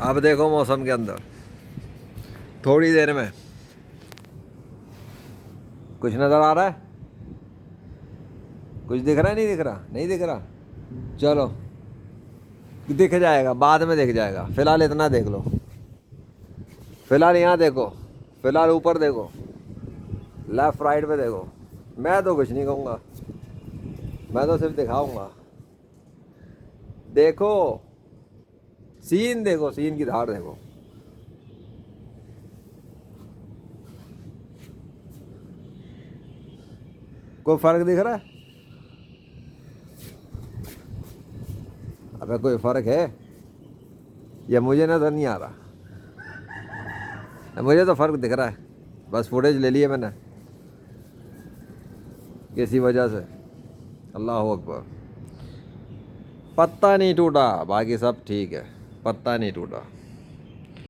अब देखो मौसम के अंदर थोड़ी देर में कुछ नज़र आ रहा है? कुछ दिख रहा है? नहीं दिख रहा? नहीं दिख रहा, चलो दिख जाएगा, बाद में दिख जाएगा। फिलहाल इतना देख लो, फिलहाल यहाँ देखो, फिलहाल ऊपर देखो, लेफ्ट राइट पे देखो। मैं तो कुछ नहीं कहूँगा, मैं तो सिर्फ दिखाऊंगा। देखो सीन, देखो सीन की धार देखो। कोई फर्क दिख रहा है? अबे कोई फर्क है? या मुझे नजर नहीं आ रहा? मुझे तो फर्क दिख रहा है, बस फुटेज ले लिए मैंने किसी वजह से। अल्लाह अकबर। पत्ता नहीं टूटा, बाकी सब ठीक है, पत्ता नहीं टूटा।